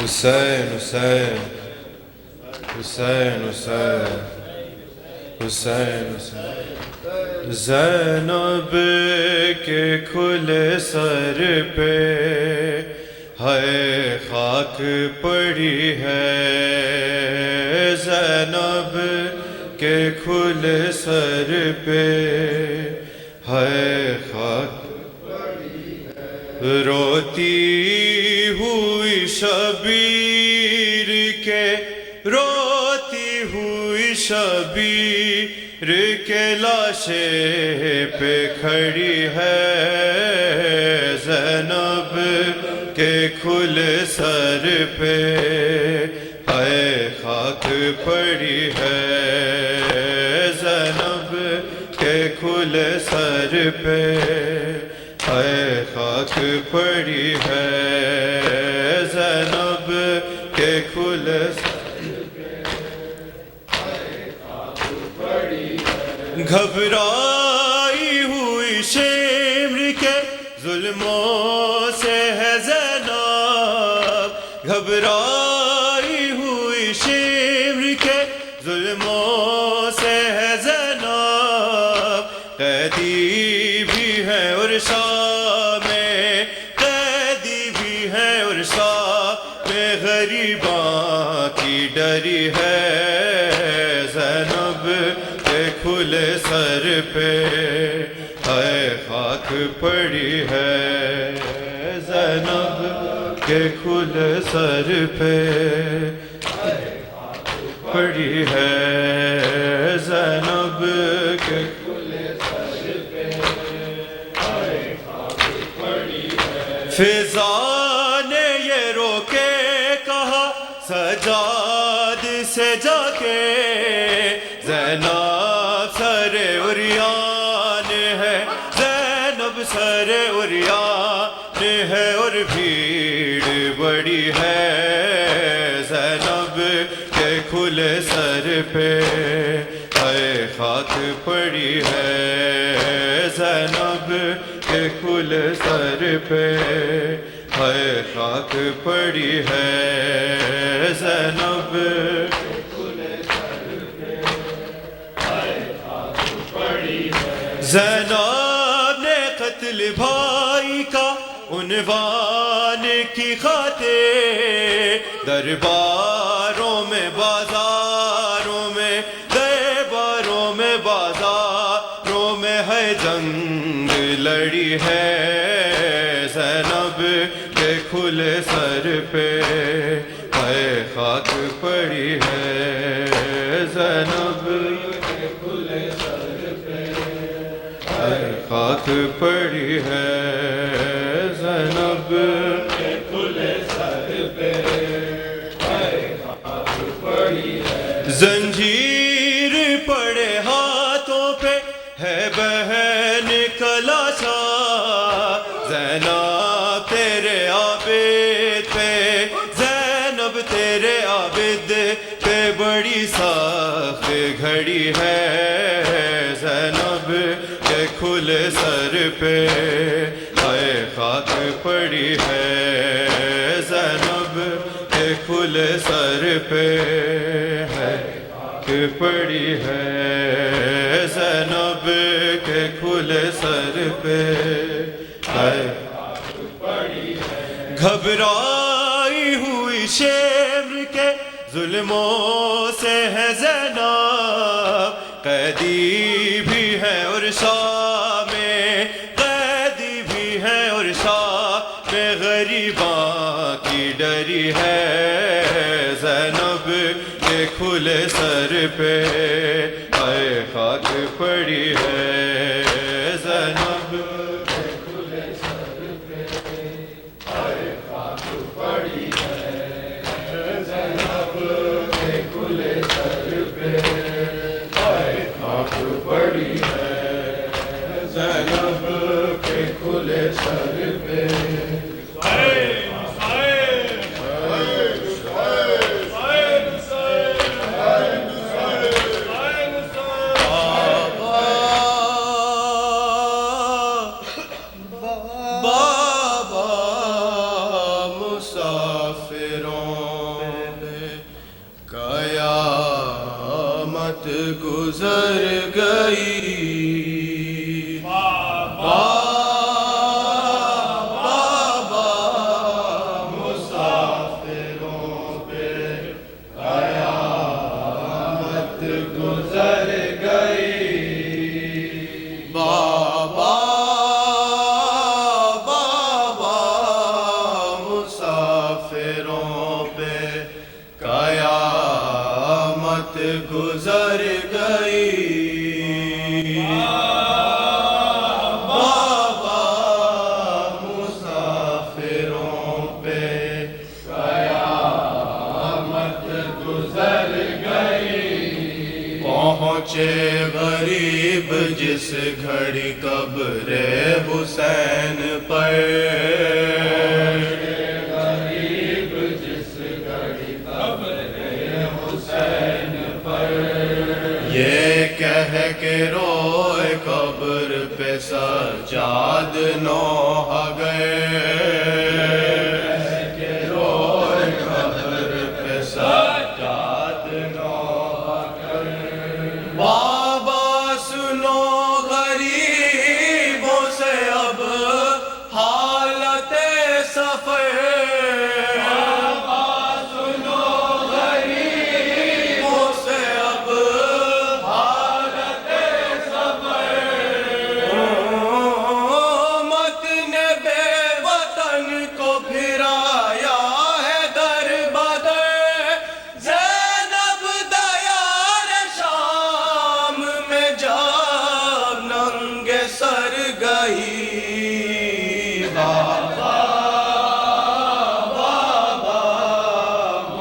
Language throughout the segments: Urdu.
حسین حسین حسین حسین حسین حسین زینب کے کھلے سر پہ ہے خاک پڑی ہے، زینب کے کھلے سر پہ ہے خاک پڑی ہے، روتی ہوئی شبیر کے، روتی ہوئی شبیر کے لاشے پہ کھڑی ہے، زینب کے کھلے سر پہ ہے خاک پڑی ہے، زینب کے کھلے سر پہ ہے خاک پڑی ہے، زینب کے کھلے سر پہ خاک پڑی ہے، گھبرائی ہوئی شمر کے ظلموں سے ہے زینب، گھبرائی ہوئی شمر کے ظلموں سے ہے زینب، قیدی بھی ہے اور شام میں، قیدی بھی ہے اور شام میں، غریباں کی ڈری ہے، زینب کے کھلے سر پہ ہے خاک پڑی ہے، زینب کے کھلے سر پہ پڑی ہے، زینب کے کھلے سر پہ خاک پڑی ہے، فضا نے یہ رو کے کہا سجاد سے جا کے، زینب سر عریان ہے، زینب سر عریان ہے اور بھیڑ بڑی ہے، زینب کے کھلے سر پہ ہے خاک پڑی ہے، زینب کے کھلے سر پہ ہے خاک پڑی ہے، زینب کے کھلے سر پہ ہے خاک پڑی ہے، زینب نے قتل بھائی کا عنوان کی خاطر درباروں میں بازاروں میں، درباروں میں بازاروں میں ہے جنگ لڑی ہے، زینب کے کھلے سر پہ ہے خاک پڑی ہے، زینب کے کھلے سر پہ ہے خاک پڑی ہے، زینب کے کھلے سر پہ ہے خاک پڑی ہے، زنجیر پڑے ہاتھوں پہ ہے بہن کا لاشا، زینب تیرے عابد پہ، زینب تیرے عابد پہ بڑی سخت گھڑی ہے، زینب کے کھلے سر پہ ہے خاک پڑی ہے، زینب کے کھلے سر پہ ہے خاک پڑی ہے، زینب کے کھلے سر پہ ہے خاک پڑی ہے، گھبرائی ہوئی شمر کے ظلموں سے ہے زینب، قیدی بھی ہے اور شام میں، قیدی بھی ہے اور شام میں، غریباں کی ڈری ہے، زینب کے کھلے سر پہ ہے خاک پڑی ہے، زینب کے کھلے سر پہ ہے خاک پڑی ہے، زینب کے کھلے سر پہ ہے خاک پڑی ہے، زینب کے کھلے سر پہ قیامت گزر گئی بابا مسافروں پہ قیامت گزر گئی بابا مسافروں پہ قیامت گزر گئی بابا مسافروں پہ قیامت گزر گئی پہنچے غریب جس گھڑی قبر حسین پر یہ کہہ کے روئے قبر پہ سجاد نوح گئے روئے قبر پہ سجاد نوح گئے بابا سنو غریبوں سے اب حالت سفر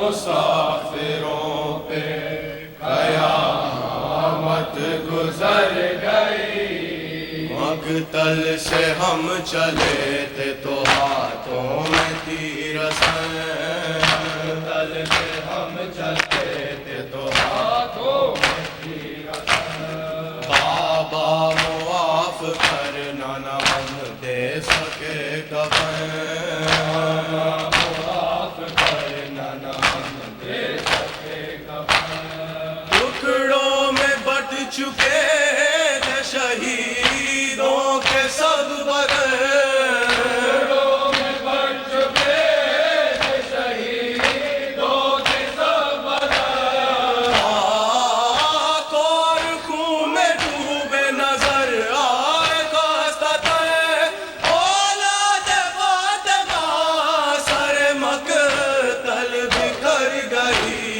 مسافروں پہ قیامت گزر گئی مقتل سے ہم چلے تھے تو ہاتھوں میں تیر مقتل سے ہم چلے تھے تو ہاتھوں میں تیر بابا معاف کرنا نہ ہم دے سکے کفن ٹکڑوں میں بٹ چکے تھے شہیدوں کے سب بدن ٹکڑوں میں بٹ چکے تھے شہیدوں کے سب بدن آگ اور خون میں ڈوبے نظر آئے خاصتاً اولاد فاطمہ سر مقتل بکھر گئی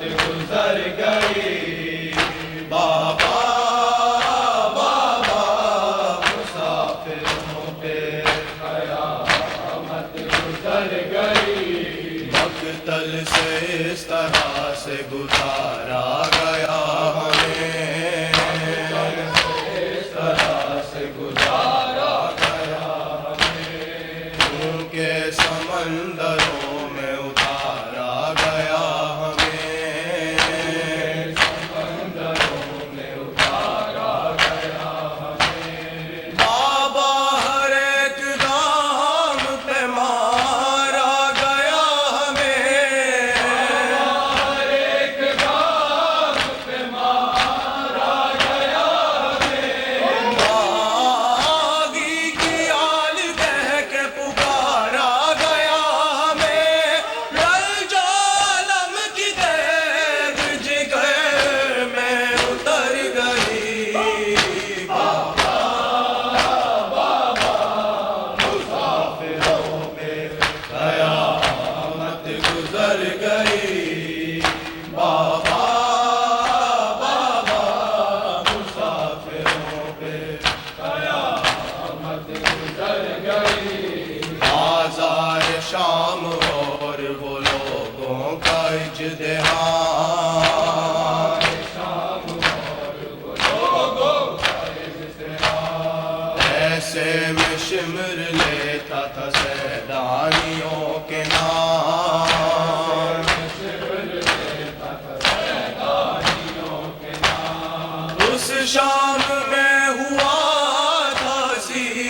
گزر گئی بابا مسافروں پہ قیامت گزر گئی مقتل سے اس طرح سے گزارا گیا ہمیں اس طرح سے گزارا گیا ہمیں ان کے سمندروں میں اتارا گیا شام اور وہ لوگوں کا اجتہاد ایسے میں شمر لیتا تھا سیدانیوں کے نام اس شام میں ہوا تھا سی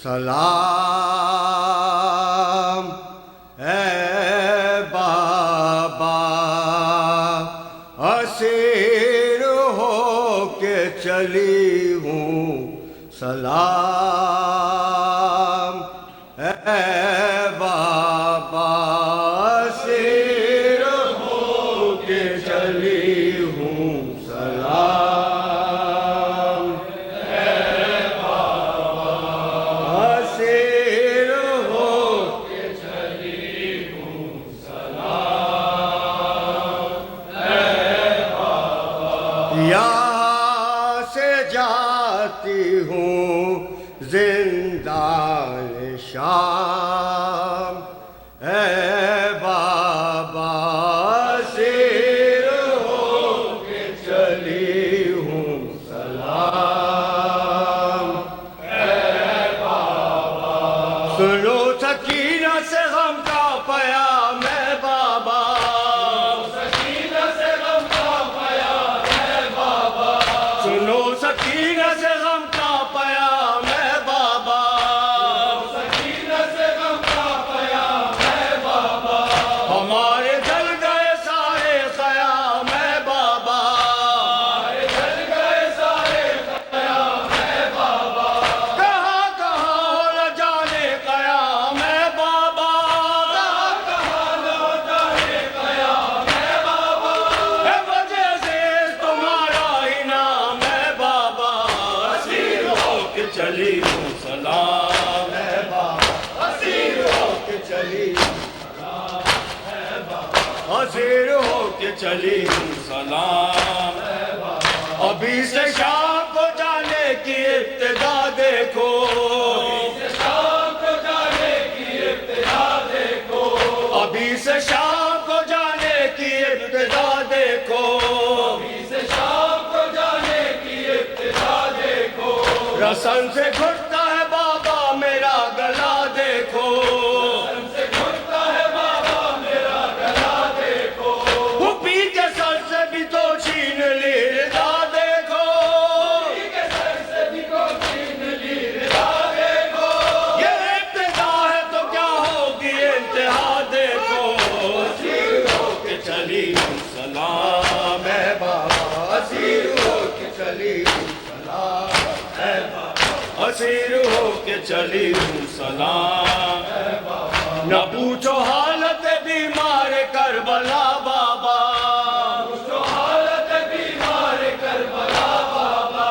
سلام اے بابا اسیر ہو کے چلی ہوں سلام اے بابا اسیر ہو کے چلی ہوں سلام اے بابا اسیر ہو کے چلی ہوں سلام اے بابا یہاں سے جاتی ہوں زندان شام اے بابا اسیر ہو کے چلی ہوں سلام اے بابا سنو سکینہ سے غم کا پیام اے بابا سکینہ سے غم کا پیام اے بابا سنو سکینہ سے غم کا پیام اے بابا سکینہ سے غم کا پیام اے بابا ہمارے جل گئے سارے خیام اے بابا ہمارے جل گئے سارے خیام اے بابا کہاں کہاں ہو نہ جانے قیام اے بابا کہاں کہاں نہ جانے قیام اے بابا اے وجہ سے تمہارا ہی نام اے بابا اسیر ہو کے چلی ہوں سلام اے بابا اسیر ہو کے چلی ہوں سلام اے بابا اسیر ہو کے چلی ہوں سلام اے بابا ابھی سے شام کو جانے کی ابتدا دیکھو شام کو جانے کی ابتدا دیکھو ابھی سے شام کو جانے کی ابتدا دیکھو ابھی سے شام کو جانے کی ابتدا دیکھو رسن سے گھٹتا ہے بابا میرا گلا دیکھو رسن سے گھٹتا ہے بابا میرا گلا دیکھو پھوپھی کے سر سے بھی تو چھین لی رضا دیکھو پھوپھی کے سر سے بھی تو چھین لی رضا دیکھو یہ ابتدا ہے تو کیا ہوگی انتہا دیکھو اسیر ہو کے چلی ہوں سلام اے بابا اسیر ہو کے چلی ہوں سلام اے بابا اسیر ہو کے چلی ہوں سلام اے بابا نہ پوچھو حالت بیمار کربلا بابا پوچھو حالت بیمار کربلا بابا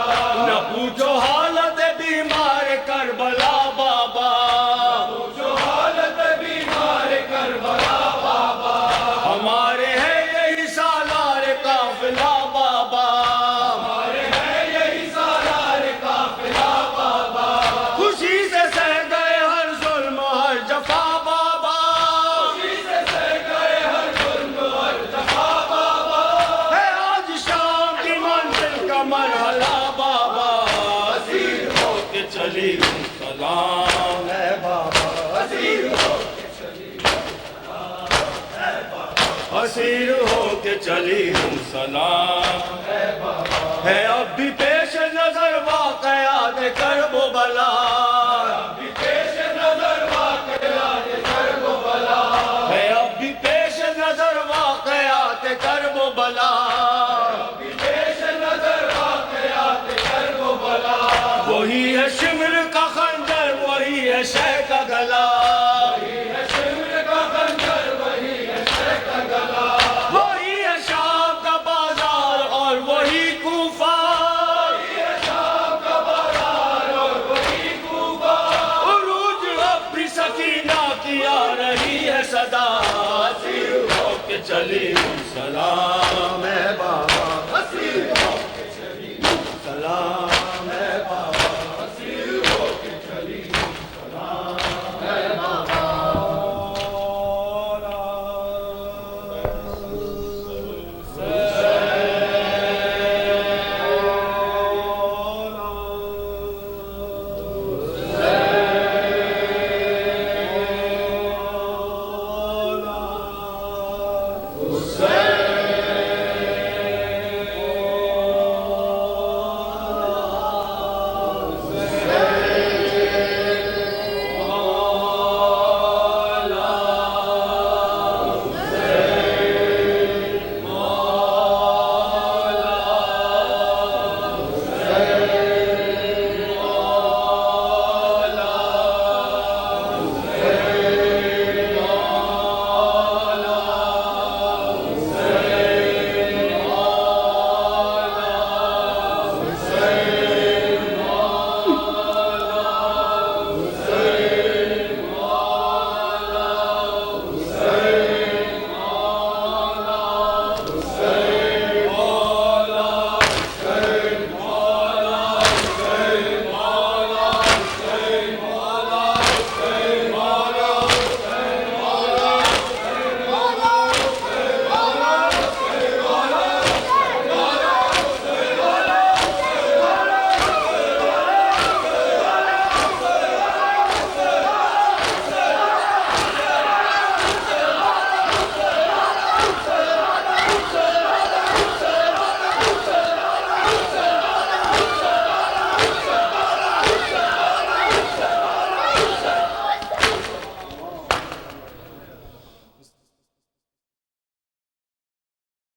نہ پوچھو حالت بیمار کربلا بابا پوچھو حالت بیمار کربلا بابا ہمارے ہے یہی سالار قافلہ بابا ہمارے ہے یہی سالار قافلہ بابا خوشی سے سہ گئے ہر ظلم ہر جفا بابا خوشی سے سہ گئے ہر ظلم ہر جفا بابا ہے آج شام کی منزل کا مرحلہ بابا اسیر ہو کے چلی ہوں سلام اے بابا اسیر ہو کے چلی ہوں سلام اے بابا اسیر ہو کے چلی ہوں سلام اے بابا ہے اب بھی پیش نظر واقعات کرب و بلا اب بھی پیش نظر واقعات کرب و بلا ہے اب بھی پیش نظر واقعات کرب و بلا اب بھی پیش نظر واقعات کرب و بلا وہی ہے شمر کا خنجر وہی ہے شہ کا گلا وہی ہے شمر کا خنجر وہی ہے شہ کا گلا وہی ہے شام کا بازار اور وہی کوفہ وہی ہے شام کا بازار اور وہی کوفہ عروج اپنی سکینہ کی آ رہی ہے صدا اسیر ہو کے چلی ہوں سلام اے